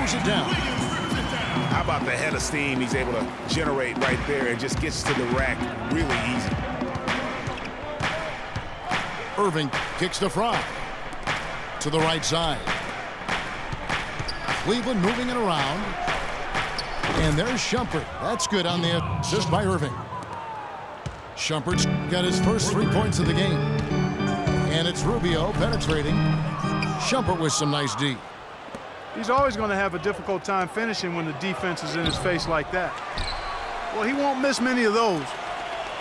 slows it down. How about the head of steam he's able to generate right there and just gets to the rack really easy. Irving kicks to Fry. To the right side. Cleveland moving it around. And there's Shumpert. That's good on the assist by Irving. Shumpert's got his first 3 points of the game. And it's Rubio penetrating. Shumpert with some nice D. He's always going to have a difficult time finishing when the defense is in his face like that. Well, he won't miss many of those,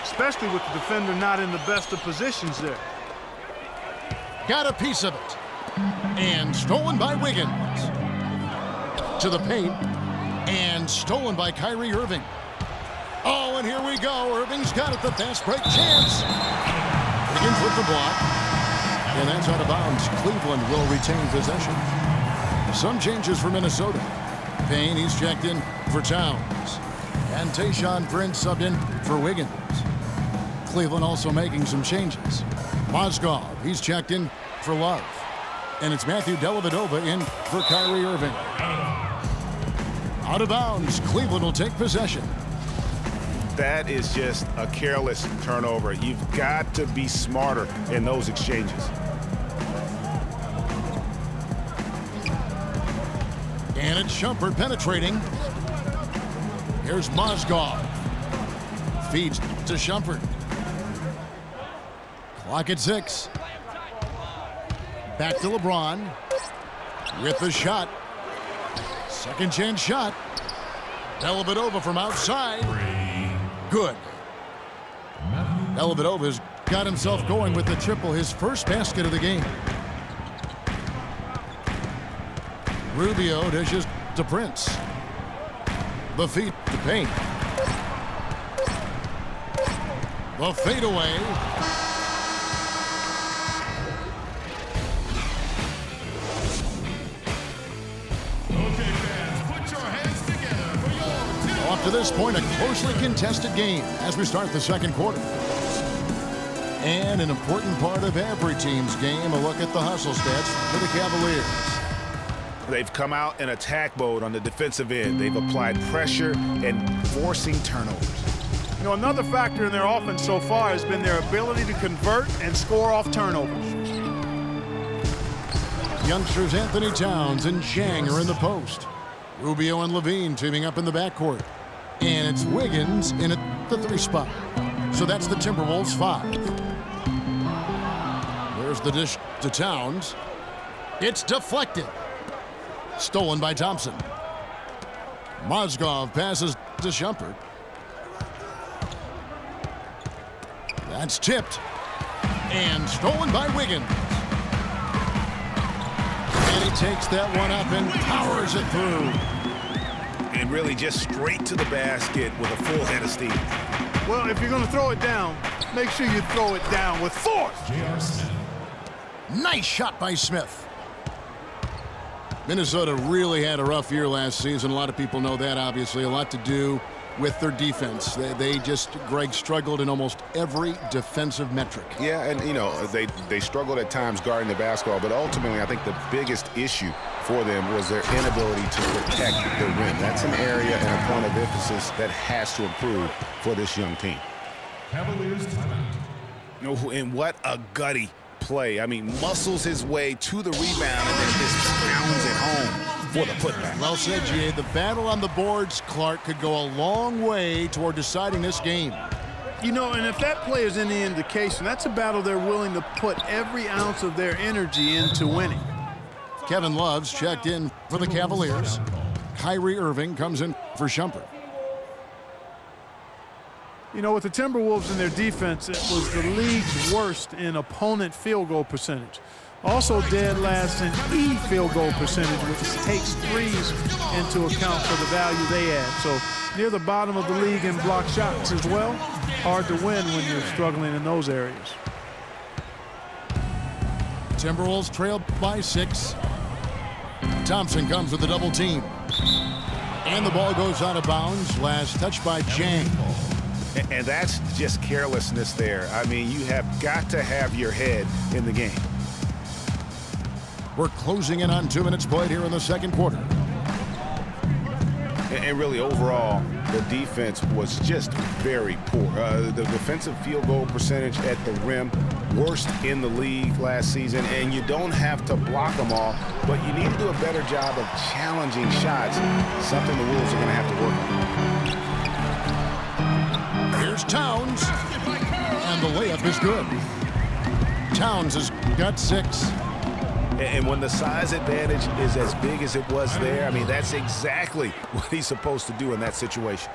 especially with the defender not in the best of positions there. Got a piece of it. And stolen by Wiggins. To the paint. And stolen by Kyrie Irving. Oh, and here we go. Irving's got it. The fast break chance. Wiggins with the block. And that's out of bounds. Cleveland will retain possession. Some changes for Minnesota. Payne, he's checked in for Towns. And Tayshaun Prince subbed in for Wiggins. Cleveland also making some changes. Mozgov, he's checked in for Love. And it's Matthew Dellavedova in for Kyrie Irving. Out of bounds, Cleveland will take possession. That is just a careless turnover. You've got to be smarter in those exchanges. And it's Shumpert penetrating. Here's Mozgov. Feeds to Shumpert. Clock at 6. Back to LeBron. With the shot. Second chance shot. Dellavedova from outside. Good. Dellavedova's got himself going with the triple, his first basket of the game. Rubio dishes to Prince. The feed to Payne. The fadeaway. Up to this point, a closely contested game as we start the second quarter. And an important part of every team's game, a look at the hustle stats for the Cavaliers. They've come out in attack mode on the defensive end. They've applied pressure and forcing turnovers. You know, another factor in their offense so far has been their ability to convert and score off turnovers. Youngsters Anthony Towns and Chang are in the post. Rubio and Levine teaming up in the backcourt. And it's Wiggins in at the 3 spot. So that's the Timberwolves 5. There's the dish to Towns. It's deflected. Stolen by Thompson. Mozgov passes to Shumpert. That's tipped. And stolen by Wiggins. And he takes that one up and powers it through. And really just straight to the basket with a full head of steam. Well, if you're going to throw it down, make sure you throw it down with force. Nice shot by Smith. Minnesota really had a rough year last season. A lot of people know that, obviously. A lot to do with their defense. They just, Greg, struggled in almost every defensive metric. Yeah, and, you know, they struggled at times guarding the basketball, but ultimately I think the biggest issue for them was their inability to protect the rim. That's an area and a point of emphasis that has to improve for this young team. Cavaliers timeout. You know, and what a gutty play. I mean, muscles his way to the rebound and then just pounds it home for the putback. Well said, G.A. The battle on the boards, Clark, could go a long way toward deciding this game. You know, and if that play is any indication, that's a battle they're willing to put every ounce of their energy into winning. Kevin Love's checked in for the Cavaliers. Kyrie Irving comes in for Shumpert. You know, with the Timberwolves in their defense, it was the league's worst in opponent field goal percentage. Also dead last in field goal percentage, which takes threes into account for the value they add. So near the bottom of the league in block shots as well. Hard to win when you're struggling in those areas. Timberwolves trail by 6. Thompson comes with a double team. And the ball goes out of bounds. Last touch by Chang. And that's just carelessness there. I mean, you have got to have your head in the game. We're closing in on 2 minutes played here in the second quarter. And really, overall, the defense was just very poor. The defensive field goal percentage at the rim, worst in the league last season. And you don't have to block them all, but you need to do a better job of challenging shots, something the Wolves are going to have to work on. Here's Towns, and the layup is good. Towns has got 6. And when the size advantage is as big as it was there, I mean, that's exactly what he's supposed to do in that situation.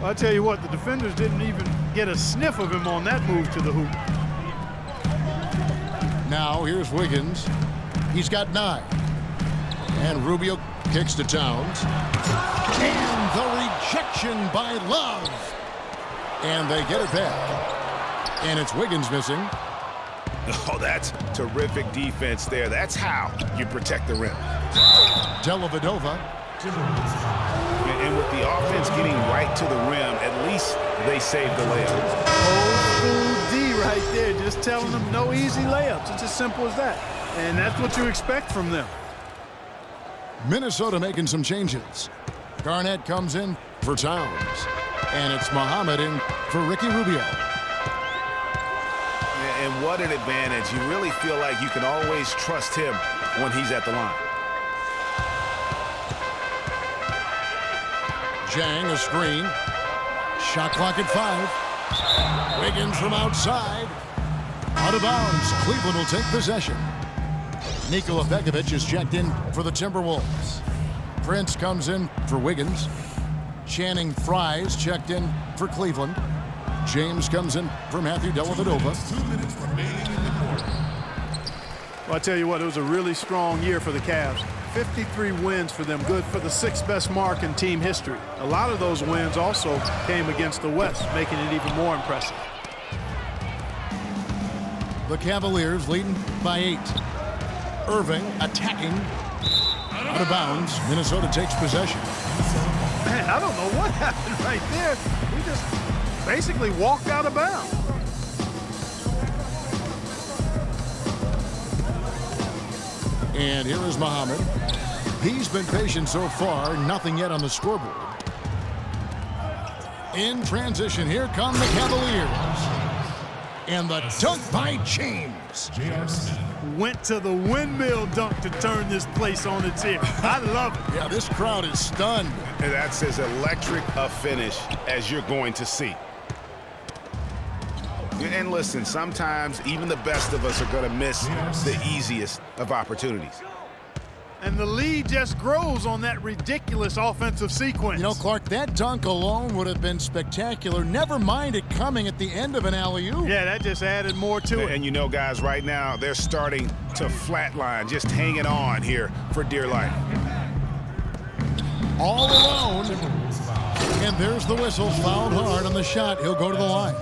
Well, I'll tell you what, the defenders didn't even get a sniff of him on that move to the hoop. Now here's Wiggins. He's got 9. And Rubio kicks to Towns. And the rejection by Love. And they get it back. And it's Wiggins missing. Oh, that's terrific defense there. That's how you protect the rim. Dellavedova. And with the offense getting right to the rim, at least they saved the layup. Old school D right there, just telling them no easy layups. It's as simple as that. And that's what you expect from them. Minnesota making some changes. Garnett comes in for Towns. And it's Muhammad in for Ricky Rubio. And what an advantage. You really feel like you can always trust him when he's at the line. Jang, a screen. Shot clock at 5. Wiggins from outside. Out of bounds. Cleveland will take possession. Nikola Pekovic is checked in for the Timberwolves. Prince comes in for Wiggins. Channing Frye's checked in for Cleveland. James comes in for Matthew Dellavedova. Well, I tell you what, it was a really strong year for the Cavs. 53 wins for them, good for the 6th best mark in team history. A lot of those wins also came against the West, making it even more impressive. The Cavaliers leading by 8. Irving attacking. Out of bounds. Minnesota takes possession. Man, I don't know what happened right there. We just basically walked out of bounds. And here is Muhammad. He's been patient so far, nothing yet on the scoreboard. In transition, here come the Cavaliers. And the dunk by James. Went to the windmill dunk to turn this place on its ear. I love it. Yeah, this crowd is stunned. And that's as electric a finish as you're going to see. And listen, sometimes even the best of us are going to miss the easiest of opportunities. And the lead just grows on that ridiculous offensive sequence. You know, Clark, that dunk alone would have been spectacular. Never mind it coming at the end of an alley-oop. Yeah, that just added more to it. And you know, guys, right now, they're starting to flatline, just hanging on here for dear life. All alone. And there's the whistle. Fouled hard on the shot. He'll go to the line.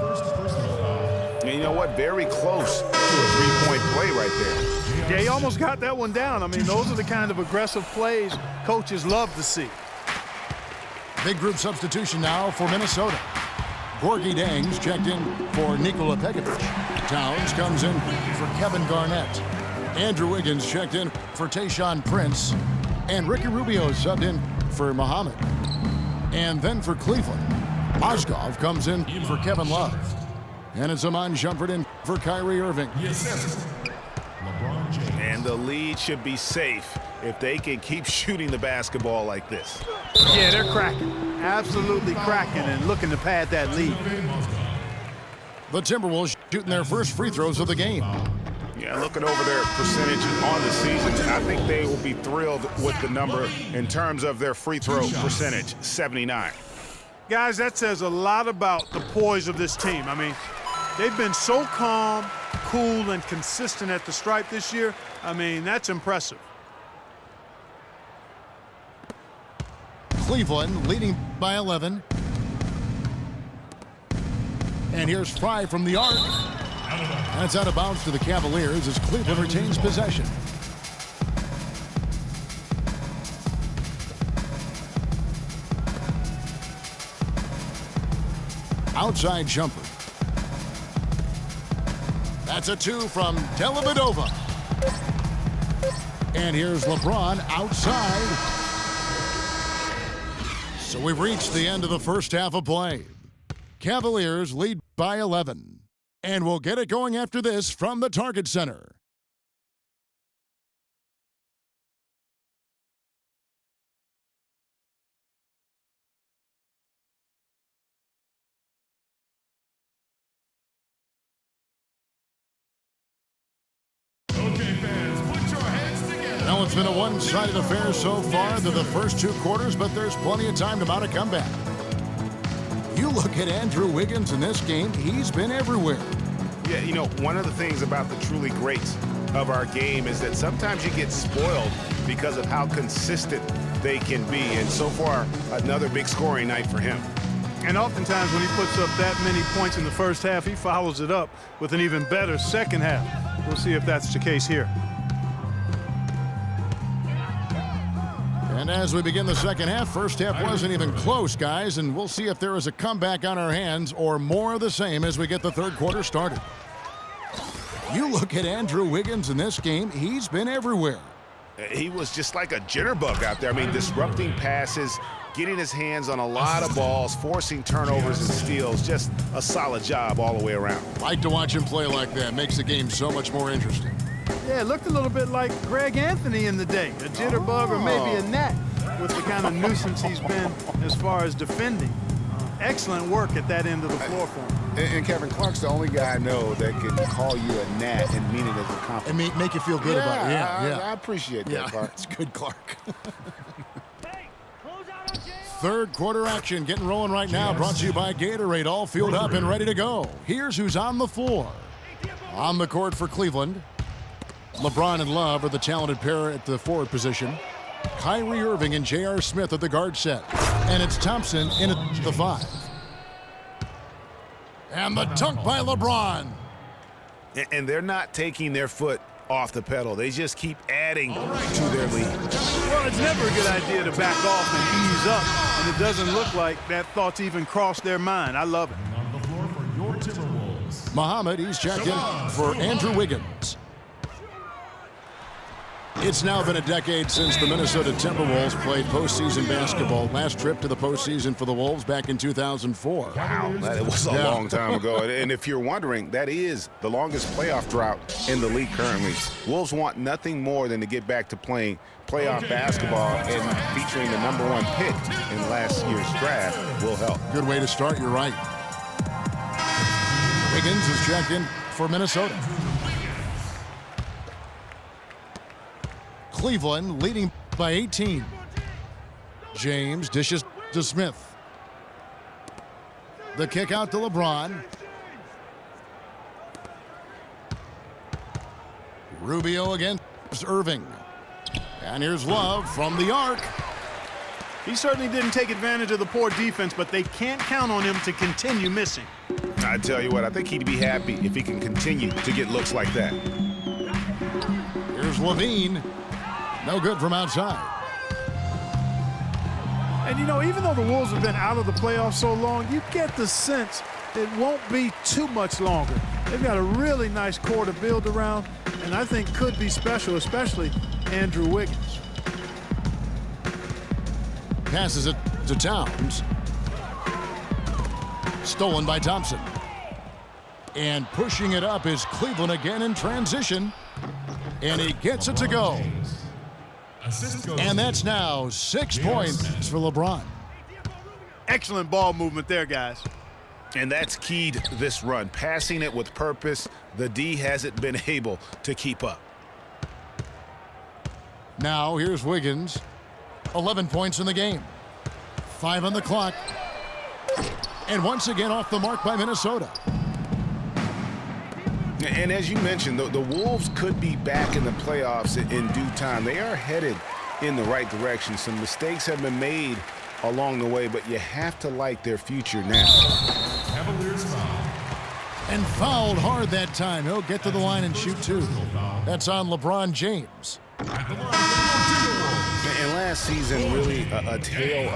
And you know what? Very close to a three-point play right there. Yeah, he almost got that one down. I mean, those are the kind of aggressive plays coaches love to see. Big group substitution now for Minnesota. Gorgie Dang's checked in for Nikola Pekovic. Towns comes in for Kevin Garnett. Andrew Wiggins checked in for Tayshaun Prince. And Ricky Rubio subbed in for Muhammad. And then for Cleveland, Mozgov comes in for Kevin Love. And it's Iman Shumpert in for Kyrie Irving. And the lead should be safe if they can keep shooting the basketball like this. Yeah, they're cracking. Absolutely cracking and looking to pad that lead. The Timberwolves shooting their first free throws of the game. Yeah, looking over their percentage on the season, I think they will be thrilled with the number in terms of their free throw percentage, 79. Guys, that says a lot about the poise of this team. I mean, they've been so calm, cool, and consistent at the stripe this year. I mean, that's impressive. Cleveland leading by 11. And here's Frye from the arc. That's out of bounds to the Cavaliers as Cleveland retains possession. Outside jumper. That's a 2 from Dellavedova. And here's LeBron outside. So we've reached the end of the first half of play. Cavaliers lead by 11. And we'll get it going after this from the Target Center. Now, it's been a one-sided affair so far through the first 2 quarters, but there's plenty of time to mount a comeback. You look at Andrew Wiggins in this game, he's been everywhere. Yeah, you know, one of the things about the truly greats of our game is that sometimes you get spoiled because of how consistent they can be. And so far, another big scoring night for him. And oftentimes when he puts up that many points in the first half, he follows it up with an even better second half. We'll see if that's the case here. And as we begin the second half, first half wasn't even close, guys, and we'll see if there is a comeback on our hands or more of the same as we get the third quarter started. You look at Andrew Wiggins in this game, he's been everywhere. He was just like a jitterbug out there. I mean, disrupting passes, getting his hands on a lot of balls, forcing turnovers and steals. Just a solid job all the way around. Like to watch him play like that. Makes the game so much more interesting. Yeah, it looked a little bit like Greg Anthony in the day, a jitterbug or maybe a gnat with the kind of nuisance he's been as far as defending. Excellent work at that end of the floor for him. And Kevin Clark's the only guy I know that can call you a gnat and mean it as a compliment. And make you feel good about it. Yeah, I appreciate that, Clark. It's good, Clark. Third quarter action getting rolling right now, brought to you by Gatorade, all fueled up and ready to go. Here's who's on the floor. On the court for Cleveland, LeBron and Love are the talented pair at the forward position. Kyrie Irving and J.R. Smith at the guard set. And it's Thompson in at the 5. And the dunk by LeBron. And they're not taking their foot off the pedal. They just keep adding to their lead. Well, it's never a good idea to back off and ease up, and it doesn't look like that thought's even crossed their mind. I love it. On the floor for your Timberwolves. Muhammad, he's checked in for Andrew Wiggins. It's now been a decade since the Minnesota Timberwolves played postseason basketball. Last trip to the postseason for the Wolves back in 2004. Wow, that was a long time ago. And if you're wondering, that is the longest playoff drought in the league currently. Wolves want nothing more than to get back to playing playoff basketball, and featuring the #1 pick in last year's draft will help. Good way to start, you're right. Wiggins is checked in for Minnesota. Cleveland leading by 18. James dishes to Smith. The kick out to LeBron. Rubio against Irving. And here's Love from the arc. He certainly didn't take advantage of the poor defense, but they can't count on him to continue missing. I tell you what, I think he'd be happy if he can continue to get looks like that. Here's Levine. No good from outside. And, you know, even though the Wolves have been out of the playoffs so long, you get the sense it won't be too much longer. They've got a really nice core to build around, and I think could be special, especially Andrew Wiggins. Passes it to Towns. Stolen by Thompson. And pushing it up is Cleveland again in transition. And he gets it to go. And that's now 6 points for LeBron. Excellent ball movement there, guys. And that's keyed this run. Passing it with purpose, the D hasn't been able to keep up. Now here's Wiggins. 11 points in the game. 5 on the clock. And once again off the mark by Minnesota. And as you mentioned, the Wolves could be back in the playoffs in due time. They are headed in the right direction. Some mistakes have been made along the way, but you have to like their future now. Cavaliers foul. And fouled hard that time. He'll get to the line and shoot 2. That's on LeBron James. At the line for your Timberwolves. And last season, really a tale